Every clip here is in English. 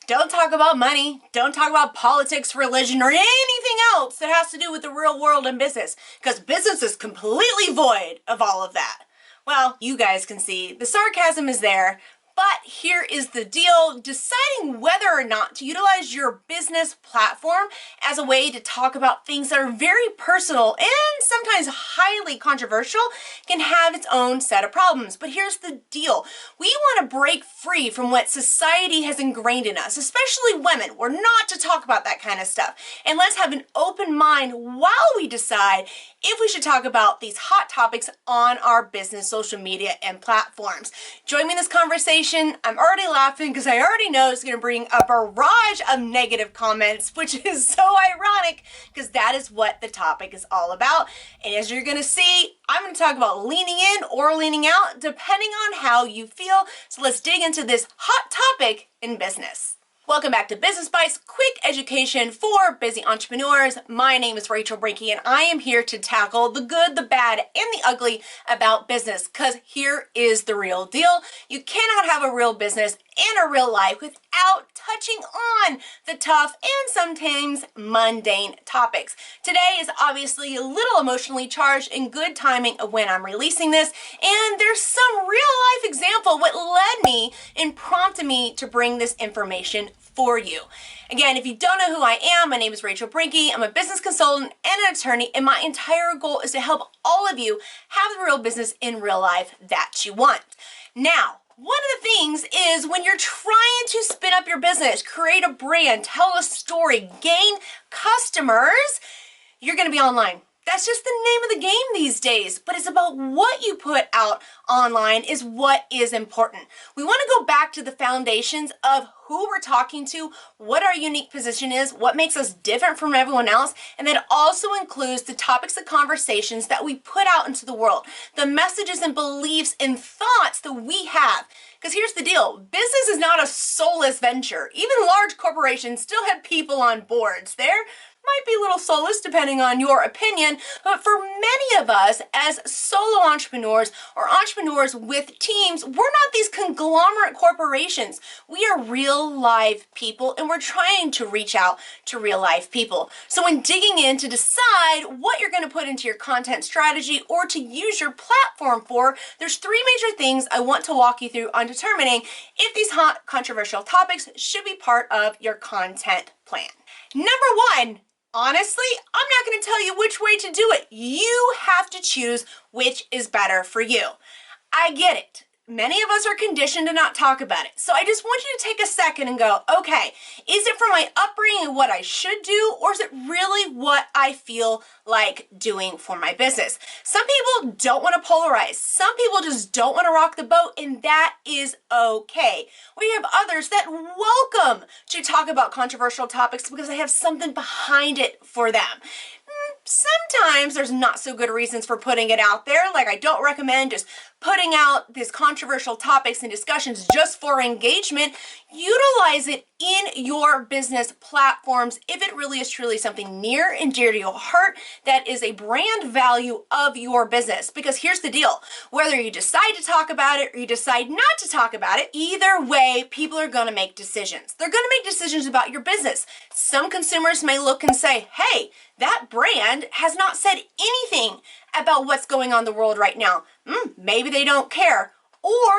Don't talk about money. Don't talk about politics, religion, or anything else that has to do with the real world and business, because business is completely void of all of that. Well, you guys can see the sarcasm is there, but here is the deal. Deciding whether or not to utilize your business platform as a way to talk about things that are very personal and sometimes highly controversial can have its own set of problems. But here's the deal. We want to break free from what society has ingrained in us, especially women. We're not to talk about that kind of stuff. And let's have an open mind while we decide if we should talk about these hot topics on our business social media and platforms. Join me in this conversation. I'm already laughing because I already know it's going to bring a barrage of negative comments, which is so ironic because that is what the topic is all about. And as you're going to see, I'm going to talk about leaning in or leaning out depending on how you feel. So let's dig into this hot topic in business. Welcome back to Business Bites, quick education for busy entrepreneurs. My name is Rachel Brinke, and I am here to tackle the good, the bad, and the ugly about business, because here is the real deal. You cannot have a real business and a real life without touching on the tough and sometimes mundane topics. Today is obviously a little emotionally charged and good timing of when I'm releasing this, and there's some real life example what led me and prompted me to bring this information for you. Again, if you don't know who I am, my name is Rachel Brinke. I'm a business consultant and an attorney, and my entire goal is to help all of you have the real business in real life that you want. Now, one of the things is when you're trying to spin up your business, create a brand, tell a story, gain customers, you're going to be online. That's just the name of the game these days, but it's about what you put out online is what is important. We want to go back to the foundations of who we're talking to, what our unique position is, what makes us different from everyone else, and that also includes the topics and conversations that we put out into the world, the messages and beliefs and thoughts that we have. Because here's the deal, business is not a soulless venture. Even large corporations still have people on boards. There might be a little soulless depending on your opinion, but for many of us as solo entrepreneurs or entrepreneurs with teams, we're not these conglomerate corporations. We are real live people, and we're trying to reach out to real life people. So when digging in to decide what you're going to put into your content strategy or to use your platform for, there's three major things I want to walk you through on determining if these hot controversial topics should be part of your content plan. Number one, honestly, I'm not going to tell you which way to do it. You have to choose which is better for you. I get it. Many of us are conditioned to not talk about it. So I just want you to take a second and go, okay, is it from my upbringing and what I should do, or is it really what I feel like doing for my business? Some people don't want to polarize. Some people just don't want to rock the boat, and that is okay. We have others that welcome to talk about controversial topics because they have something behind it for them. Sometimes there's not so good reasons for putting it out there. Like, I don't recommend just putting out these controversial topics and discussions just for engagement. Utilize it in your business platforms if it really is truly something near and dear to your heart that is a brand value of your business. Because here's the deal, whether you decide to talk about it or you decide not to talk about it, either way, people are going to make decisions. They're going to make decisions about your business. Some consumers may look and say, hey, that brand has not said anything about what's going on in the world right now. Maybe they don't care. Or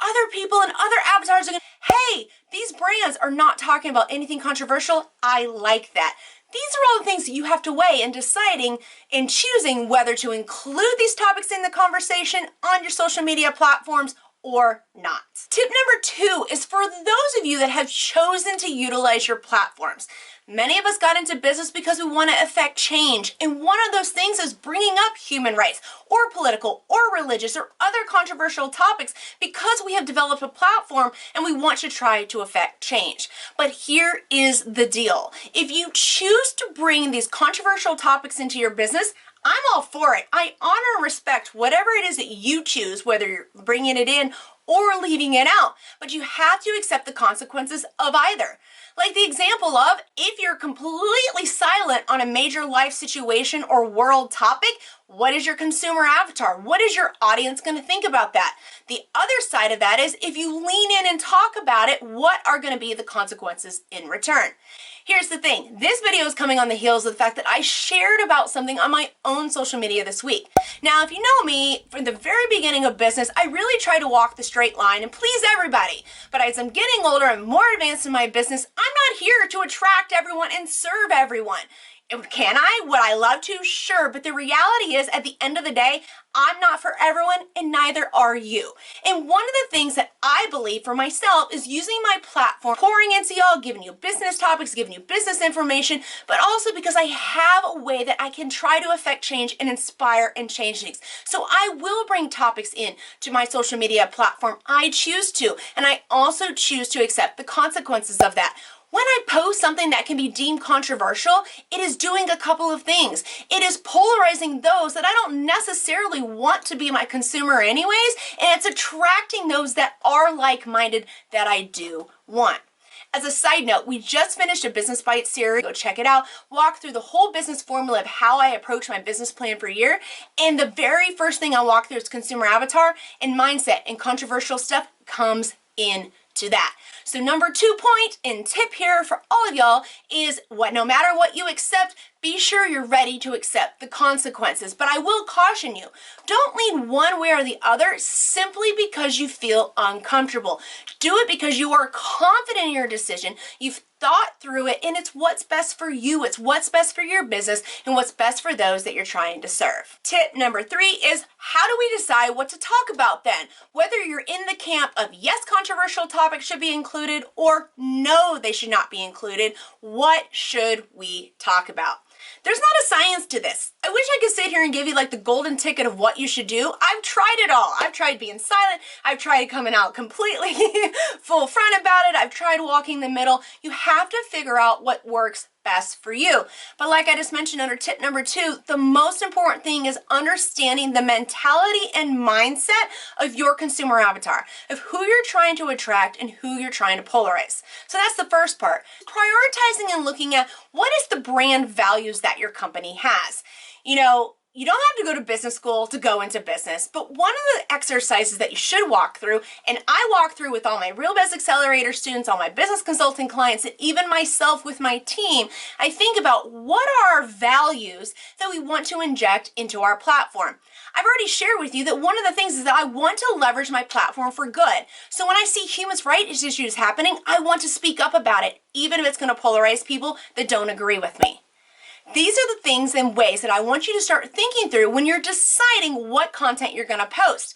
other people and other avatars are going, hey, these brands are not talking about anything controversial. I like that. These are all the things that you have to weigh in deciding and choosing whether to include these topics in the conversation on your social media platforms or not. Tip number two is for those of you that have chosen to utilize your platforms. Many of us got into business because we want to affect change, and one of those things is bringing up human rights or political or religious or other controversial topics because we have developed a platform and we want to try to affect change. But here is the deal. If you choose to bring these controversial topics into your business, I'm all for it. I honor and respect whatever it is that you choose, whether you're bringing it in or leaving it out, but you have to accept the consequences of either. Like the example of, if you're completely silent on a major life situation or world topic, What is your consumer avatar? What is your audience going to think about that? The other side of that is if you lean in and talk about it, what are going to be the consequences in return? Here's the thing. This video is coming on the heels of the fact that I shared about something on my own social media this week. Now, if you know me, from the very beginning of business, I really try to walk the straight line and please everybody. But as I'm getting older and more advanced in my business, I'm not here to attract everyone and serve everyone. Can I? Would I love to? Sure. But the reality is, at the end of the day, I'm not for everyone and neither are you. And one of the things that I believe for myself is using my platform, pouring into y'all, giving you business topics, giving you business information, but also because I have a way that I can try to affect change and inspire and change things. So I will bring topics in to my social media platform. I choose to, and I also choose to accept the consequences of that. When I post something that can be deemed controversial, it is doing a couple of things. It is polarizing those that I don't necessarily want to be my consumer anyways, and it's attracting those that are like-minded that I do want. As a side note, we just finished a Business Bites series. Go check it out. Walk through the whole business formula of how I approach my business plan for a year. And the very first thing I walk through is consumer avatar and mindset, and controversial stuff comes in to that. So number 2 point and tip here for all of y'all is no matter what you accept, be sure you're ready to accept the consequences. But I will caution you, don't lean one way or the other simply because you feel uncomfortable. Do it because you are confident in your decision. You've thought through it, and it's what's best for you. It's what's best for your business and what's best for those that you're trying to serve. Tip number 3 is, how do we decide what to talk about then? Whether you're in the camp of yes, controversial topics should be included, or no, they should not be included, what should we talk about? There's not a science to this. I wish I could sit here and give you like the golden ticket of what you should do. I've tried it all. I've tried being silent. I've tried coming out completely full front about it. I've tried walking the middle. You have to figure out what works best for you. But like I just mentioned under tip number 2, the most important thing is understanding the mentality and mindset of your consumer avatar, of who you're trying to attract and who you're trying to polarize. So that's the first part. Prioritizing and looking at what is the brand values that your company has. You don't have to go to business school to go into business, but one of the exercises that you should walk through, and I walk through with all my Real Biz Accelerator students, all my business consulting clients, and even myself with my team, I think about what are our values that we want to inject into our platform. I've already shared with you that one of the things is that I want to leverage my platform for good. So when I see human rights issues happening, I want to speak up about it, even if it's going to polarize people that don't agree with me. These are the things and ways that I want you to start thinking through when you're deciding what content you're going to post.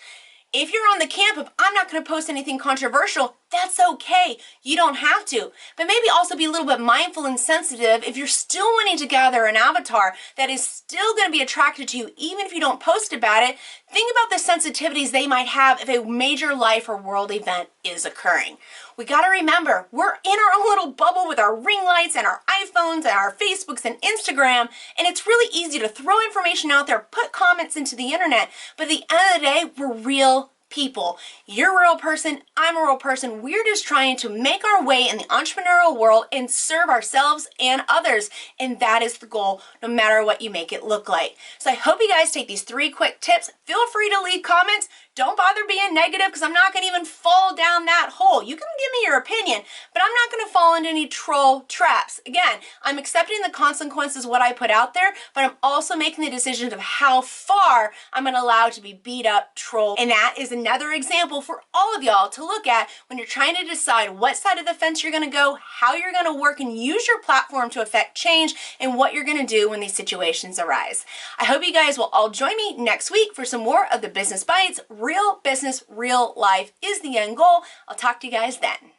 If you're on the camp of, I'm not going to post anything controversial, that's okay. You don't have to. But maybe also be a little bit mindful and sensitive if you're still wanting to gather an avatar that is still going to be attracted to you, even if you don't post about it. Think about the sensitivities they might have if a major life or world event is occurring. We got to remember, we're in our own little bubble with our ring lights and our iPhones and our Facebooks and Instagram, and it's really easy to throw information out there, put comments into the internet, but at the end of the day, we're real people. You're a real person, I'm a real person. We're just trying to make our way in the entrepreneurial world and serve ourselves and others, and that is the goal, no matter what you make it look like. So I hope you guys take these 3 quick tips. Feel free to leave comments. Don't bother being negative because I'm not going to even fall down that hole. You can give me your opinion, but I'm not going to fall into any troll traps. Again, I'm accepting the consequences of what I put out there, but I'm also making the decisions of how far I'm going to allow to be beat up, trolled. And that is another example for all of y'all to look at when you're trying to decide what side of the fence you're going to go, how you're going to work and use your platform to affect change, and what you're going to do when these situations arise. I hope you guys will all join me next week for some more of the Business Bites. Real business, real life is the end goal. I'll talk to you guys then.